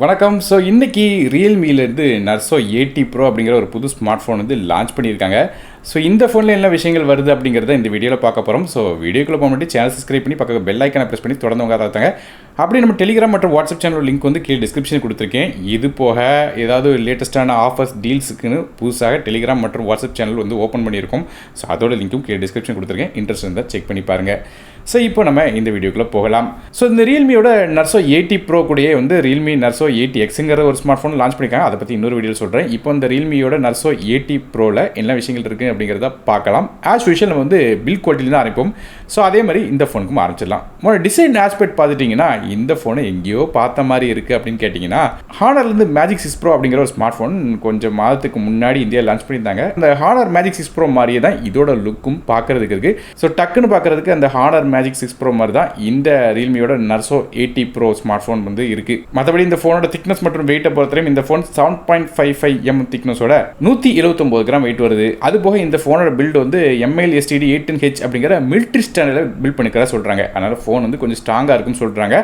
வணக்கம். ஸோ இன்னைக்கு ரியல்மியிலேருந்து Narzo 80 bro அப்படிங்கிற ஒரு புது ஸ்மார்ட் ஃபோன் வந்து லான்ச் பண்ணியிருக்காங்க. ஸோ இந்த ஃபோனில் என்ன விஷயங்கள் வருது அப்படிங்கிறத இந்த வீடியோவில் பார்க்க போகிறோம். ஸோ வீடியோக்குள்ளே போக முன்னாடி சேனல் சப்ஸ்கிரைப் பண்ணி பக்கத்தில் பெல் ஐக்கானை ப்ரெஸ் பண்ணி தொடர்ந்து உட்காந்தாங்க. அப்படி நம்ம டெலிகிராம் மற்றும் வாட்ஸ்அப் சேனல் லிங்க் வந்து கீழே டிஸ்கிரிப்ஷன் கொடுத்துருக்கேன். இது போக ஏதாவது லேட்டஸ்ட்டான ஆஃபர்ஸ் டீல்ஸுக்குன்னு புதுசாக டெலிகிராம் மற்றும் வாட்ஸ்அப் சேனல் வந்து ஓப்பன் பண்ணியிருக்கோம். ஸோ அதோட லிங்க்கும் கீழே டிஸ்கிரிப்ஷன் கொடுத்துருக்கேன். இன்ட்ரெஸ்ட் இருந்தால் செக் பண்ணி பாருங்கள். ஸோ இப்போ நம்ம இந்த வீடியோக்குள்ளே போகலாம். ஸோ இந்த ரியல்மியோட நர்சோ 80 ப்ரோ கூடயே வந்து ரியல்மி நர்சோ 80Xங்கிற ஒரு ஸ்மார்ட் ஃபோன் லான்ச் பண்ணியிருக்காங்க. அதை பற்றி இன்னொரு வீடியோ சொல்கிறேன். இப்போ இந்த ரியல்மியோட நர்சோ 80 ப்ரோவில் என்ன விஷயங்கள் இருக்குது அப்படிங்கிறத பார்க்கலாம். ஆஸ் யூஷுவல் நம்ம வந்து பில் குவாலிட்டியில் தான் ஆரம்பிப்போம். ஸோ அதே மாதிரி இந்த ஃபோனுக்கும் ஆரம்பிச்சிடலாம். டிசைன் ஆஸ்பெக்ட் பார்த்துட்டிங்கன்னா இந்த ஃபோனை எங்கேயோ பார்த்த மாதிரி இருக்குது அப்படின்னு கேட்டிங்கன்னா, ஹானர்லேருந்து மேஜிக் 6 ப்ரோ அப்படிங்கிற ஒரு ஸ்மார்ட் ஃபோன் கொஞ்சம் மாதத்துக்கு முன்னாடி இந்தியா லான்ச் பண்ணியிருந்தாங்க. அந்த ஹானர் மேஜிக் 6 ப்ரோ மாதிரியே தான் இதோட லுக்கும் பார்க்கறதுக்கு இருக்குது. ஸோ டக்குன்னு பார்க்கறதுக்கு அந்த ஹானர் மேஜிக் 6 ப்ரோ மாதிரி தான் இந்த ரியல்மியோட நர்சோ 80 ப்ரோ ஸ்மார்ட் ஃபோன் வந்து இருக்கு. மற்றபடி இந்த ஃபோனோட திக்னஸ் மற்றும் வெயிட்டை பொறுத்தவரையும் இந்த ஃபோன் 7.55 mm திக்னஸோட 179 கிராம் வெயிட் வருது. அது போக இந்த ஃபோனோட பில்டு வந்து MIL STD 810H அப்படிங்கிற மிலிட்ரி ஸ்டாண்டர்டில் பில்ட் பண்ணிக்கிறதா சொல்றாங்க. அதனால ஃபோன் வந்து கொஞ்சம் ஸ்ட்ராங்காக இருக்குன்னு சொல்றாங்க.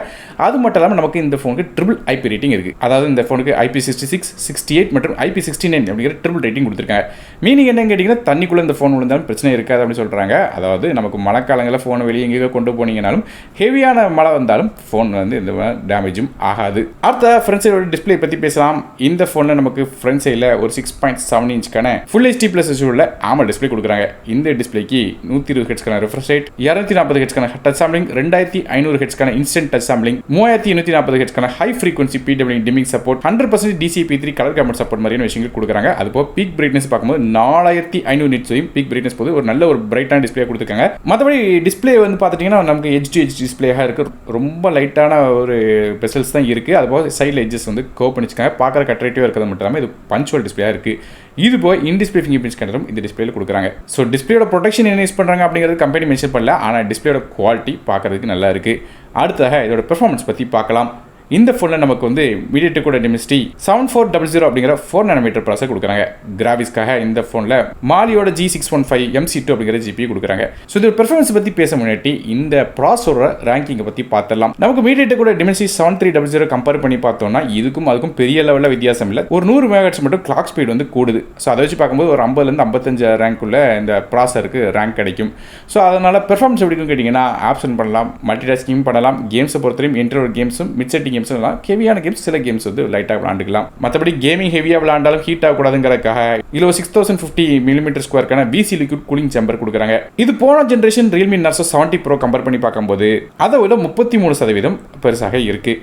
அது மட்டும் இல்லாமல் நமக்கு இந்த ஃபோனுக்கு ட்ரிபிள் IP ரேட்டிங் இருக்கு. அதாவது இந்த ஃபோனுக்கு IP66, 68 மற்றும் IP69 அப்படிங்கிற ட்ரிபிள் ரேட்டிங் கொடுத்துருக்காங்க. மீனிங் என்னன்னு கேட்டிங்கன்னா, தண்ணிக்குள்ளே இந்த ஃபோன் விழுந்தாலும் பிரச்சனை இருக்காது அப்படின்னு சொல்றாங்க. அதாவது நமக்கு மழைக்காலங்களில் ஃபோனை வெளியே எங்கேயோ கொண்டு போனீங்கனாலும் ஹெவியான மழை வந்தாலும் ஃபோன் வந்து இந்த டேமேஜும் ஆகாது. அடுத்த ஃப்ரண்ட் சைடோட டிஸ்பிளே பற்றி பேசலாம். இந்த ஃபோனில் நமக்கு ஃப்ரண்ட் சைடில் ஒரு 6.7 இன்ச்க்கான ஃபுல் HD ப்ளஸ் உள்ள AMOLED டிஸ்பிளே கொடுக்குறாங்க. இந்த டிஸ்பிளேக்கு 120 ஹெர்ட்ஸ்க்கான ரிஃப்ரெஷ் ரேட், 240 ஹெர்ட்ஸ்க்கான டச் சாம்பிளிங், 2500 ஹெர்ட்ஸ்க்கான இன்ஸ்டன்ட் டச் சாம்பிளிங், 3840 ஹெர்ட்ஸ்க்கான high frequency PWM dimming support, 100% DCI-P3 colour camera support மாதிரியான விஷயங்கள் கொடுக்குறாங்க. அது போக பீக் பிரைட்னஸ் பார்க்கும்போது 4500 நிட்ஸ் வரையும் பீக் பிரைட்னஸ் போது ஒரு நல்ல ஒரு பிரைட்டான டிஸ்பிளே கொடுத்துருக்காங்க. மற்றபடி டிஸ்பிளே வந்து பார்த்துட்டிங்கன்னா நமக்கு எட்ஜ் டு எட்ஜ் டிஸ்பிளேயாக இருக்குது. ரொம்ப லைட்டான ஒரு பெசல்ஸ் தான் இருக்குது. அதுபோக சைடில் எட்ஜஸ் வந்து கோ பண்ணிச்சுக்காங்க. பார்க்குற அட்ராக்டிவாக இருக்கிறது மட்டும் இல்லாமல் இது பஞ்சுவல் டிஸ்பிளேயாக இருக்குது. இது போய் இன் டிஸ்பிளே ஃபிங்கர் பிரிண்ட் ஸ்கேனரும் இந்த டிஸ்பிளேல கொடுக்குறாங்க. ஸோ டிஸ்பிளேயோட ப்ரொடெக்ஷன் என்ன யூஸ் பண்ணுறாங்க அப்படிங்கிறது கம்பெனி மென்ஷன் பண்ணல. ஆனால் டிஸ்பிளேயோட குவாலிட்டி பார்க்கறதுக்கு நல்லா இருக்குது. அடுத்ததாக இதோட பெர்ஃபார்மன்ஸ் பற்றி பார்க்கலாம். இந்த ஃபோனில் நமக்கு வந்து மீடியாடெக்கோட டெமினிஸ்டி 7400 அப்படிங்கிற 4 nm ப்ராசஸர் கொடுக்குறாங்க. கிராஃபிக்ஸ்க்காக இந்த ஃபோனில் மாலியோட G615 MC2 அப்படிங்கிற GPU கொடுக்குறாங்க. ஸோ இதோட பெர்ஃபார்மன்ஸ் பற்றி பேச முன்னாடி இந்த ப்ராசஸரோட ரேங்கிங்கை பற்றி பார்த்துடலாம். நமக்கு மீடியாடெக்கோட டெமினிஸ்டி 7300 கம்பேர் பண்ணி பார்த்தோம்னா இதுக்கும் அதுக்கும் பெரிய லெவலில் வித்தியாசம் இல்லை. ஒரு 100 MHz மட்டும் கிளாக் ஸ்பீட் வந்து கூடுது. ஸோ அதை வச்சு பார்க்கும்போது ஒரு 50லேருந்து 55 ரேங்க்குள்ள இந்த ப்ராசஸருக்கு ரேங்க் கிடைக்கும். ஸோ அதனால் பெர்ஃபார்மன்ஸ் எப்படின்னு கேட்டிங்கன்னா, ஆப்ஷன் பண்ணலாம், மல்டி டாஸ்கிங் பண்ணலாம். கேம்ஸை பொறுத்தவரையும் இன்டர்வல் கேம்ஸும் மிட் செட்டிங் கேம்ஸும் ஹெவியான கேம்ஸ், சில கேம்ஸ் வந்து லைட்டாக விளாண்டுக்கலாம். மற்றபடி கேமிங் ஹெவியாக விளாண்டாலும் ஹீட் ஆகக்கூடாதுங்கிறதுக்காக இதில் 6050 mm² BC liquid cooling chamber கொடுக்குறாங்க. இது போன generation Realme Narzo 70 bro compare பண்ணி பார்க்கும்போது அதை விட 33% பெருசாக இருக்கு.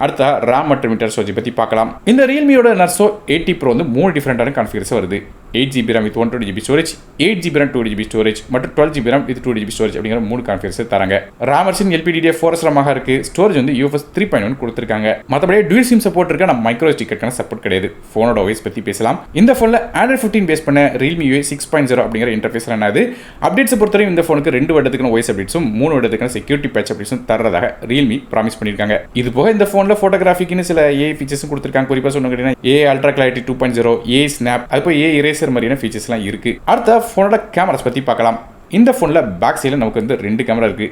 அடுத்த RAM மற்றும் இன்டர் ஸ்டோரேஜ் பற்றி பார்க்கலாம். இந்த ரியல்மியோட நர்சோ 80 ப்ரோ வந்து 3 டிஃப்ரெண்டான கான்ஃபிகரேஷன் வருது. 8GB RAM with 120GB storage, 8GB RAM 2GB storage மற்றும் 12GB RAM with 2GB storage அப்படிங்கிற 3 கான்ஃபிகரேஷன் தராங்க. RAM வெர்ஷன் LPDDR4 RAM இருக்கு. ஸ்டோரேஜ் வந்து UFS 3.1 கொடுத்துருக்காங்க. மற்றபடி டுவல் சிம் சப்போர்ட் இருக்கு. நம்ம மைக்ரோ SD கார்டுக்கான சப்போர்ட் கிடையாது. ஃபோனோட OS பற்றி பேசலாம். இந்த ஃபோனில் Android 15 பேஸ் பண்ண Realme UI 6.0 அப்படிங்கிற இன்டர்ஃபேஸ் ஆனது. அப்டேட்ஸ் பொறுத்தவரைக்கும் இந்த ஃபோனுக்கு 2 வருடத்துக்கான OS அப்டேட்ஸும் 3 வருடத்துக்கான செக்யூரிட்டி பேட்ச் அப்டேட்ஸும் தரதாக Realme ப்ராமிஸ் பண்ணியிருக்காங்க. இது போக இந்த ஃபோனில் ஃபோட்டோகிராஃபிக்குன்னு சில AI ஃபீச்சர்ஸும் கொடுத்துருக்காங்க. குறிப்பாக சொன்னீங்கன்னா AI ultra clarity 2.0, AI snap, அதுபோல் AI இரேசர் மாதிரியான ஃபீச்சர்ஸ்லாம் இருக்கு. அடுத்த ஃபோனோட கேமராஸ் பற்றி பார்க்கலாம். இந்த ஃபோனில் பேக் சைடில் நமக்கு வந்து 2 கேமரா இருக்கு.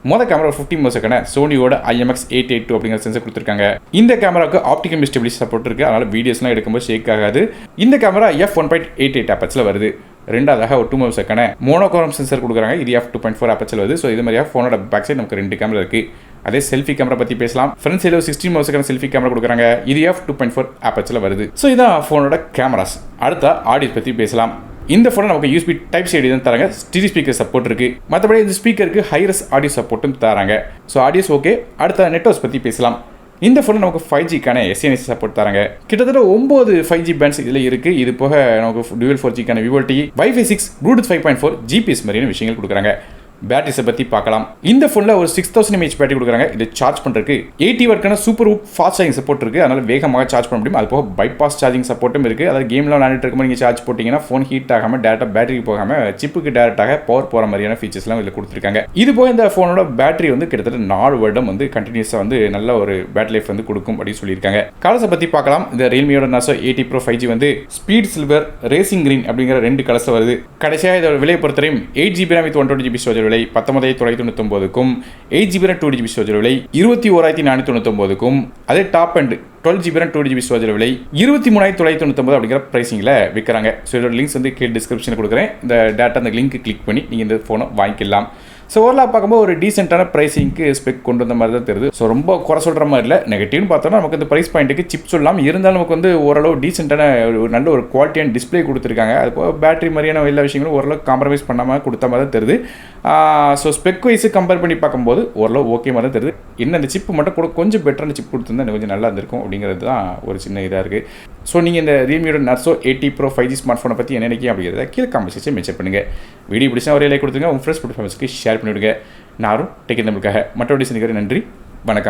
மொதல் கேமரா 50 மெகாபிக்சலுக்கான சோனியோட IMX882 அப்படிங்கிற சென்சர் கொடுத்துருக்காங்க. இந்த கேமராவுக்கு ஆப்டிகல் ஸ்டெபிலிட்டி சப்போர்ட் இருக்கு. அதனால வீடியோஸ்லாம் எடுக்கும்போது ஷேக் ஆகாது. இந்த கேமரா f1.88 அப்பச்சில் வருது. ரெண்டாவதாக ஒரு 2 மெகாபிக்சலுக்கான மோனோக்ரோம் சென்சர் கொடுக்குறாங்க. இது f2.4 அப்பச்சில் வருது. ஸோ இது மாதிரியாக ஃபோனோட பேக் சைடு நமக்கு 2 கேமரா இருக்கு. அதே செல்ஃபி கேமரா பற்றி பேசலாம். ஃப்ரண்ட் சைடில் 16 மெகாபிக்சலுக்கான செல்ஃபி கேமரா கொடுக்குறாங்க. இது f2.4 அப்பச்சில் வருது. ஸோ இதான் ஃபோனோட கேமராஸ். அடுத்த ஆடியோ பற்றி பேசலாம். இந்த ஃபோனில் நமக்கு USB டைப் C தான் தராங்க. ஸ்டீரியோ ஸ்பீக்கர் சப்போர்ட் இருக்கு. மற்றபடி இந்த ஸ்பீக்கருக்கு ஹைரஸ் ஆடியோ சப்போர்ட்டும் தராங்க. So audios okay. அடுத்த நெட்வொர்க்ஸ் பற்றி பேசலாம். இந்த ஃபோனில் நமக்கு 5Gக்கான SNC சப்போர்ட் தராங்க. கிட்டத்தட்ட 9 5G பேண்ட்ஸ் இதில் இருக்குது. இது போக நமக்கு Dual 4Gக்கான VoLTE, Wi-Fi 6, Bluetooth 5.4, GPS மாதிரியான விஷயங்கள் கொடுக்குறாங்க. பேட்டரிஸை பற்றி பார்க்கலாம். இந்த ஃபோனில் ஒரு 6000 mAh பேட்டரி கொடுக்குறாங்க. இது சார்ஜ் பண்ணுறதுக்கு 80 வாட்க்கான சூப்பர் ஃபாஸ்ட் சார்ஜிங் சப்போர்ட் இருக்குது. அதனால் வேகமாக சார்ஜ் பண்ண முடியும். அது போக பைபாஸ் சார்ஜிங் சப்போர்ட்டும் இருக்குது. அதாவது கேம்லாம் விளையாண்டுட்டு இருக்கும்போது நீங்கள் சார்ஜ் போட்டிங்கன்னா ஃபோன் ஹீட் ஆகாமல் டேரெக்டாக பேட்டரிக்கு போகாமல் சிப்புக்கு டேரெக்டாக பவர் போகிற மாதிரியான ஃபீச்சர்ஸ்லாம் இதில் கொடுத்துருக்காங்க. இது போக இந்த ஃபோனோட பேட்டரி வந்து கிட்டத்தட்ட 4 வருடம் வந்து கண்டினியூஸாக வந்து நல்ல ஒரு பேட்டரி லைஃப் வந்து கொடுக்கும் அப்படின்னு சொல்லியிருக்காங்க. கலர்ஸை பற்றி பார்க்கலாம். இந்த ரியல்மியோட நர்சோ 80 ப்ரோ 5G வந்து ஸ்பீட் சில்வர், ரேசிங் கிரீன் அப்படிங்கிற 2 கலர்ஸில் வருது. கடைசியாக இதோட விலையை பொறுத்தவரையும் 8GB RAM with 120GB storage விலை 19,999க்கும் 8GB RAM 2GB ஸ்டோரேஜ் விலை 21,499க்கும் அதே top and 12GB RAM 2GB storage விலை 23,999 அப்படிங்கிற பிரைசிங்கில் விற்கிறாங்க. ஸோ இதோட லிங்க்ஸ் வந்து கீழே டிஸ்கிரிப்ஷனில் கொடுக்குறேன். இந்த டேட்டா அந்த லிங்க் கிளிக் பண்ணி நீங்கள் இந்த ஃபோனை வாங்கிக்கலாம். ஸோ ஓவராலாக பார்க்கும்போது ஒரு டீசென்ட்டான ப்ரைஸிங்க்கு ஸ்பெக் கொண்டு வந்த மாதிரி தான் தெரியுது. ஸோ ரொம்ப குறை சொல்கிற மாதிரி இல்லை. நெகட்டிவ்னு பார்த்தோன்னா நமக்கு இந்த ப்ரைஸ் பாயிண்ட்டுக்கு சிப் சொல்லலாம், இருந்தாலும் நமக்கு வந்து ஓரளவு டீசென்ட்டான ஒரு நல்ல ஒரு குவாலிட்டியான டிஸ்பிளே கொடுத்துருக்காங்க. அது போக பேட்டரி மாதிரியான எல்லா விஷயங்களும் ஓரளவு காம்ப்ரமைஸ் பண்ணாமல் கொடுத்த மாதிரி தான் தெரியுது. ஸோ ஸ்பெக் வைஸு கம்பேர் பண்ணி பார்க்கும்போது ஓரளவு ஓகே மாதிரி தான் தெரியுது. இன்னும் அந்த சிப்பு மட்டும் கூட கொஞ்சம் பெட்டரான சிப் கொடுத்துருந்தா கொஞ்சம் நல்லா இருந்திருக்கும் அப்படிங்கிறது தான் ஒரு சின்ன இதாக இருக்குது. ஸோ நீங்கள் இந்த Realmeயோட Narzo 80 Pro 5G ஸ்மார்ட் ஃபோனை பற்றி என்ன நினைக்கிறீங்க அப்படிங்கிறத கீழே கமெண்ட் செக்ஷன் மென்ஷன் பண்ணுங்கள். வீடியோ பிடிச்சா ஒரே லைக் கொடுத்துங்க, உங்கள் ஃப்ரெண்ட்ஸ் ஃபேமிலிஸ்க்கு ஷேர் பண்ணிவிடுங்க. நானும் டெக் நம்மளுக்காக மற்றொரு டிசைனுக்கு நன்றி, வணக்கம்.